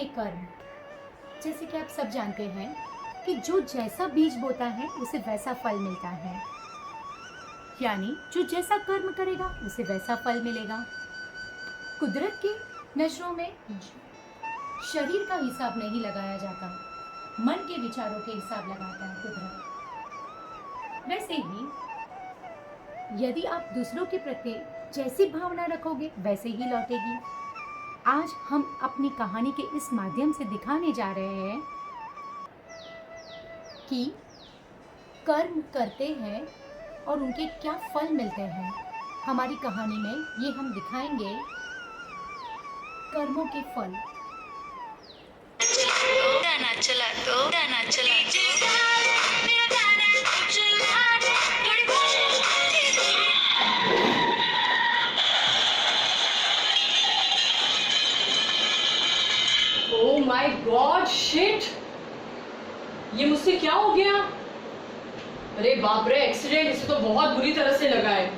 है कर्म। जैसे कि आप सब जानते हैं कि जो जैसा बीज बोता है उसे वैसा फल मिलता है, यानी जो जैसा कर्म करेगा उसे वैसा फल मिलेगा। कुदरत की नजरों में शरीर का हिसाब नहीं लगाया जाता, मन के विचारों के हिसाब लगाता है कुदरत। वैसे ही यदि आप दूसरों के प्रति जैसी भावना रखोगे वैसे ही लौटेगी। आज हम अपनी कहानी के इस माध्यम से दिखाने जा रहे हैं कि कर्म करते हैं और उनके क्या फल मिलते हैं। हमारी कहानी में ये हम दिखाएंगे कर्मों के फल। ओह माय गॉड शिट, ये मुझसे क्या हो गया? अरे बाप रे, एक्सीडेंट! इसे तो बहुत बुरी तरह से लगा है।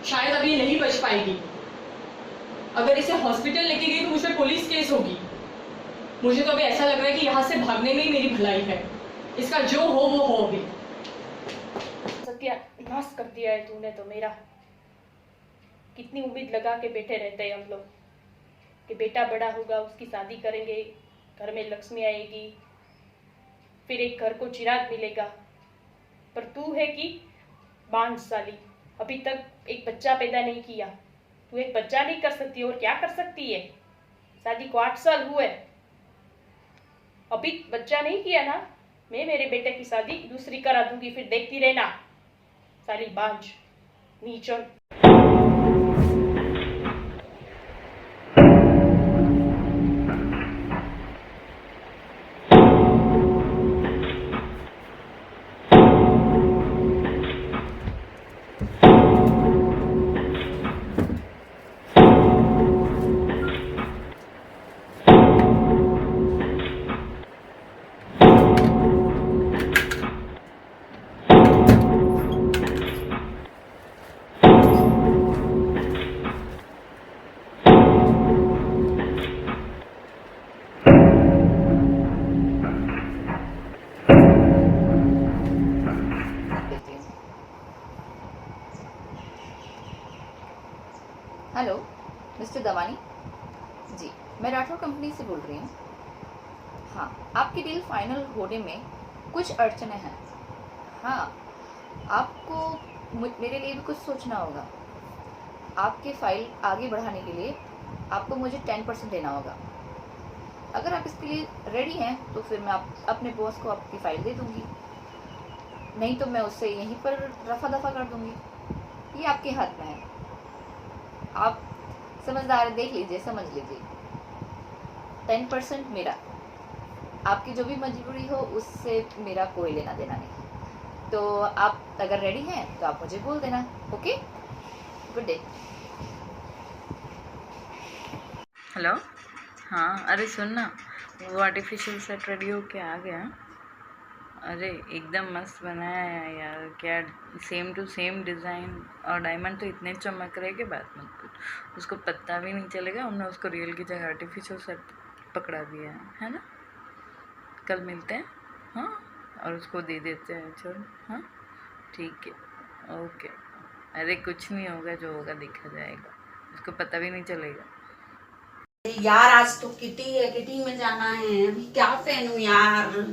शायद अब ये नहीं बच पाएगी। अगर इसे हॉस्पिटल लेके गई तो मुझ पे पुलिस केस होगी। मुझे तो अभी ऐसा लग रहा है कि यहाँ से भागने में ही मेरी भलाई है। इसका जो हो वो हो अभी। सत्यानाश कर दिया है तूने तो मेरा। कितनी उम्मीद लगा के बैठे रहते हैं हम लोग कि बेटा बड़ा होगा, उसकी शादी करेंगे, घर में लक्ष्मी आएगी, फिर एक घर को चिराग मिलेगा। पर तू है कि बांझ साली, अभी तक एक बच्चा पैदा नहीं किया। तू एक बच्चा नहीं कर सकती और क्या कर सकती है? शादी को 8 साल हुए, अभी बच्चा नहीं किया ना, मैं मेरे बेटे की शादी दूसरी करा दूंगी, फिर देखती रहना। साली बांझ नीचन। हेलो मिस्टर दवानी जी, मैं राठौर कंपनी से बोल रही हूँ। हाँ, आपकी डील फाइनल होने में कुछ अड़चनें हैं। हाँ, आपको मेरे लिए भी कुछ सोचना होगा। आपके फाइल आगे बढ़ाने के लिए आपको मुझे 10% देना होगा। अगर आप इसके लिए रेडी हैं तो फिर मैं अपने बॉस को आपकी फाइल दे दूँगी, नहीं तो मैं उससे यहीं पर रफा दफा कर दूँगी। ये आपके हाथ में है। आप समझदार, देख लीजिए, समझ लीजिए। 10% मेरा, आपकी जो भी मजबूरी हो उससे मेरा कोई लेना देना नहीं। तो आप अगर रेडी हैं तो आप मुझे बोल देना। Okay, good day. हेलो, हाँ, अरे सुन ना, वो आर्टिफिशियल सेट रेडी हो के आ गया। अरे एकदम मस्त बनाया है यार, क्या सेम टू सेम डिज़ाइन, और डायमंड तो इतने चमक रहे कि बात मत पूछ। उसको पता भी नहीं चलेगा, उन्होंने उसको रियल की जगह आर्टिफिशियल सेट पकड़ा दिया है ना। कल मिलते हैं, हाँ, और उसको दे देते हैं। चलो, हाँ ठीक है, ओके। अरे कुछ नहीं होगा, जो होगा देखा जाएगा, उसको पता भी नहीं चलेगा। यार आज तो किटी है, किटी में जाना है। अभी क्या पहनूं यार?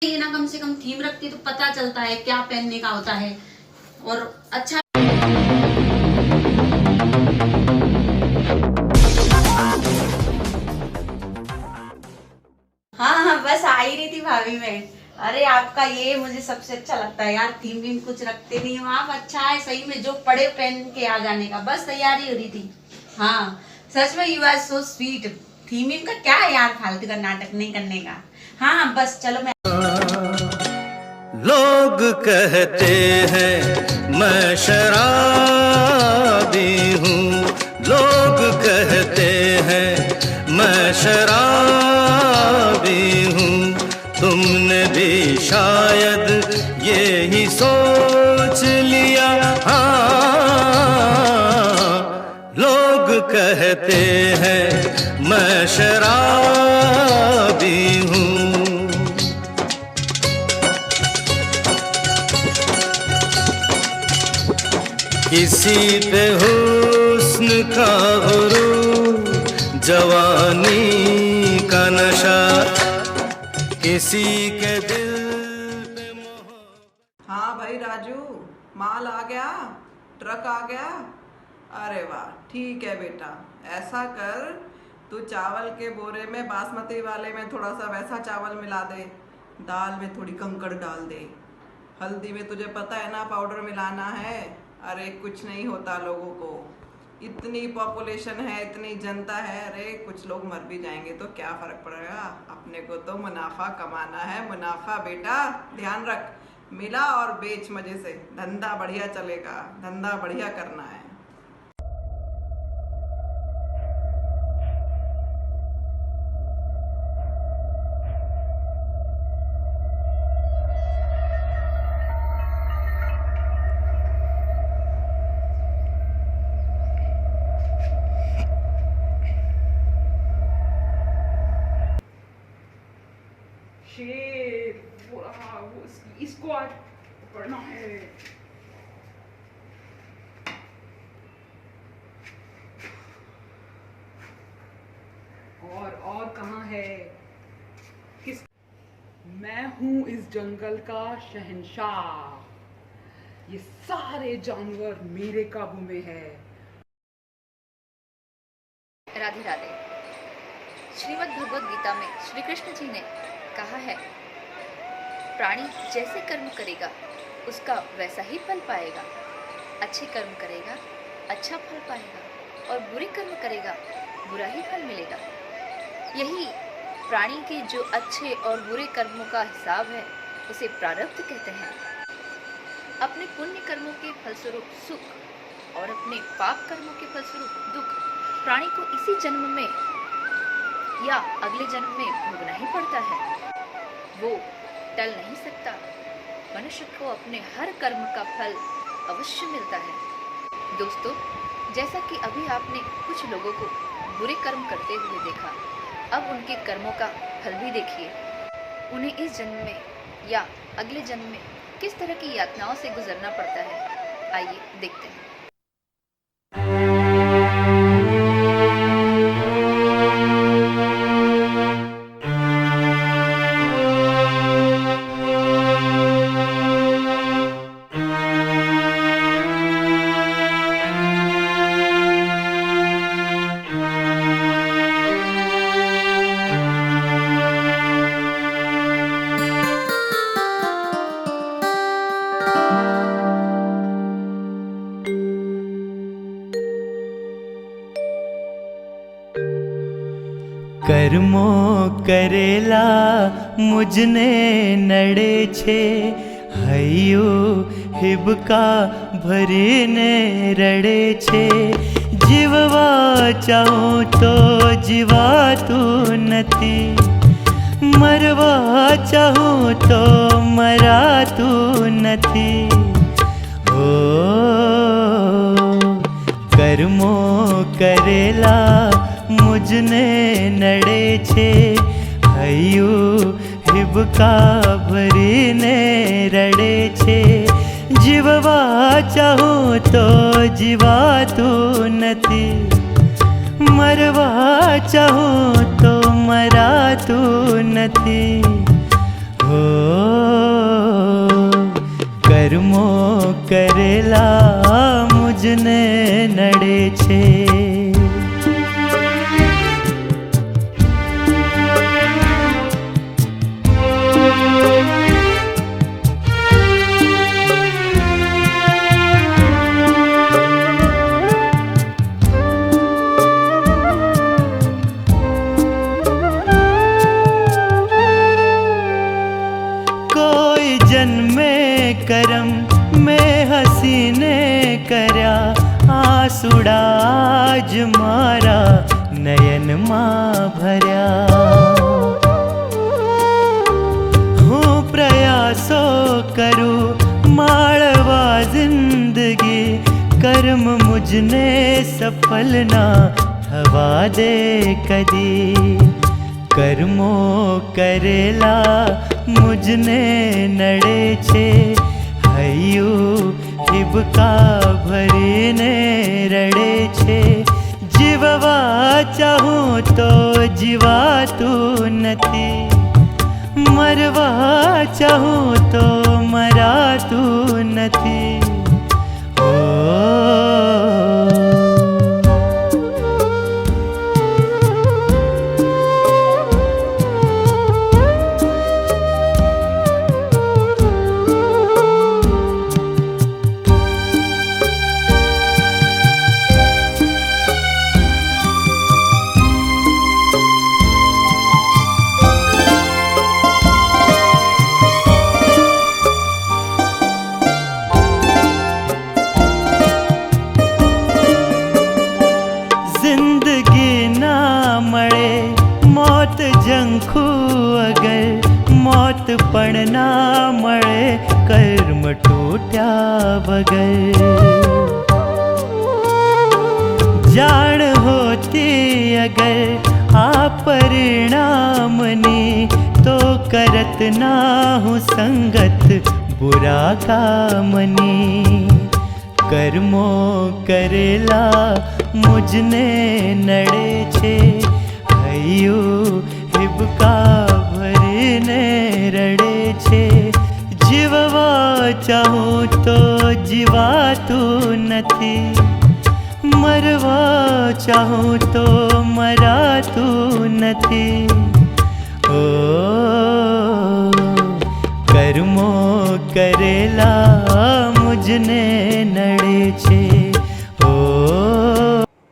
ये ना कम से कम थीम रखती तो पता चलता है क्या पहनने का होता है और अच्छा। हाँ, बस आ ही रही थी भाभी में। अरे आपका ये मुझे सबसे अच्छा लगता है यार, थीम वीम कुछ रखते नहीं हो आप। अच्छा है सही में, जो पड़े पहन के आ जाने का, बस तैयारी हो रही थी। हाँ सच में, you are so sweet. Theme वीम का क्या है यार, फालतू का नाटक नहीं करने का। हाँ बस चलो मैं। लोग कहते हैं मैं शराबी हूँ, लोग कहते हैं मैं शराबी हूँ। तुमने भी शायद ये ही सोच लिया, हाँ कहते हैं मैं शराबी हूँ। किसी पे हुस्न का गुरूर, जवानी का नशा, किसी के दिल पे मोहब्बत। हाँ भाई राजू, माल आ गया, ट्रक आ गया। अरे वाह, ठीक है बेटा, ऐसा कर तू चावल के बोरे में बासमती वाले में थोड़ा सा वैसा चावल मिला दे, दाल में थोड़ी कंकड़ डाल दे, हल्दी में तुझे पता है ना पाउडर मिलाना है। अरे कुछ नहीं होता लोगों को, इतनी पॉपुलेशन है, इतनी जनता है, अरे कुछ लोग मर भी जाएंगे तो क्या फर्क पड़ेगा, अपने को तो मुनाफा कमाना है, मुनाफा बेटा, ध्यान रख, मिला और बेच मजे से, धंधा बढ़िया चलेगा, धंधा बढ़िया करना है। शेर वो इसको आज पकड़ना है। और कहाँ है? किस? मैं हूँ इस जंगल का शहंशाह, ये सारे जानवर मेरे काबू में है। राधे राधे। श्रीमद् भगवद गीता में श्री कृष्ण जी ने कहा है, प्राणी जैसे कर्म करेगा उसका वैसा ही फल पाएगा। अच्छे कर्म करेगा अच्छा फल पाएगा और बुरे कर्म करेगा बुरा ही फल मिलेगा। यही प्राणी के जो अच्छे और बुरे कर्मों का हिसाब है उसे प्रारब्ध कहते हैं। अपने पुण्य कर्मों के फलस्वरूप सुख और अपने पाप कर्मों के फलस्वरूप दुख प्राणी को इसी जन्म में या अगले जन्म में भोगना ही पड़ता है, वो टल नहीं सकता। मनुष्य को अपने हर कर्म का फल अवश्य मिलता है। दोस्तों, जैसा कि अभी आपने कुछ लोगों को बुरे कर्म करते हुए देखा, अब उनके कर्मों का फल भी देखिए। उन्हें इस जन्म में या अगले जन्म में किस तरह की यातनाओं से गुजरना पड़ता है, आइए देखते हैं। कर्मो करेला मुझने नड़े छे, हयो हिबका भरीने रड़े छे। जीववा चाहूं तो जीवातू नथी, मरवा चाहूं तो मरातू नथी। ओ कर्मो करेला मुझने नड़े छे, हयू हिबका भरीने रड़े छे। जीववा चाहूं तो जीवातू नथी, मरवा चाहूं तो मरातू नथी। हो कर्मो करेला मुझने नड़े छे। करम में हसीने करया, आंसुड़ाज मारा नयन मां भरया। हूँ प्रयासो करूँ माळवा जिंदगी, कर्म मुझने सफल ना थवा दे कदी। कर्मो करेला मुझने नड़े छे, हयु हिबका भरीने रड़े छे। जीववा चाहूं तो जीवातू नथी, मरवा चाहूं तो मरातू नथी। जंखू अगर मौत पण ना मळे, कर्म टूट्या बगर। जान होती अगर आ परिणामनी, तो करत ना हूँ संगत बुरा कामनी। कर्मो करेला मुझने नड़े छे, हयु हिबका भरीने रड़े छे। जीववा चाहूं तो जीवातू नथी, मरवा चाहूं तो मरातू नथी। ओ कर्मो करेला मुझने नड़े छे। ओ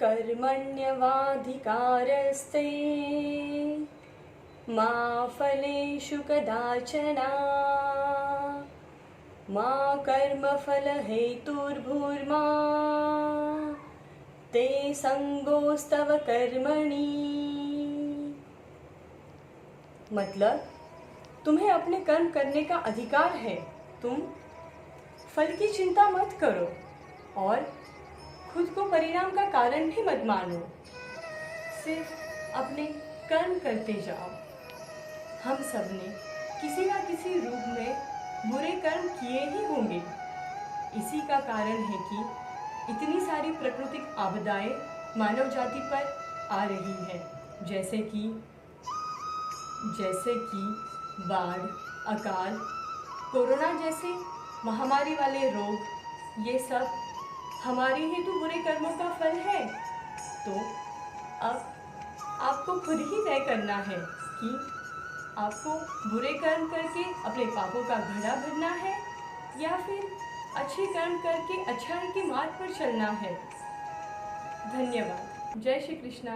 कर्मण्यवाधिकारस्ते मा फलेषु कदाचन, मा कर्मफलहेतुर्भूर्मा ते संगोस्तव कर्मणि। मतलब तुम्हें अपने कर्म करने का अधिकार है, तुम फल की चिंता मत करो और खुद को परिणाम का कारण भी मत मानो, सिर्फ अपने कर्म करते जाओ। हम सब ने किसी न किसी रूप में बुरे कर्म किए ही होंगे। इसी का कारण है कि इतनी सारी प्राकृतिक आपदाएं मानव जाति पर आ रही है, जैसे कि बाढ़, अकाल, कोरोना जैसे महामारी वाले रोग। ये सब हमारे ही तो बुरे कर्मों का फल है। तो अब आपको खुद ही तय करना है कि आपको बुरे कर्म करके अपने पापों का घड़ा भरना है या फिर अच्छे कर्म करके अच्छाई के मार्ग पर चलना है। धन्यवाद। जय श्री कृष्णा।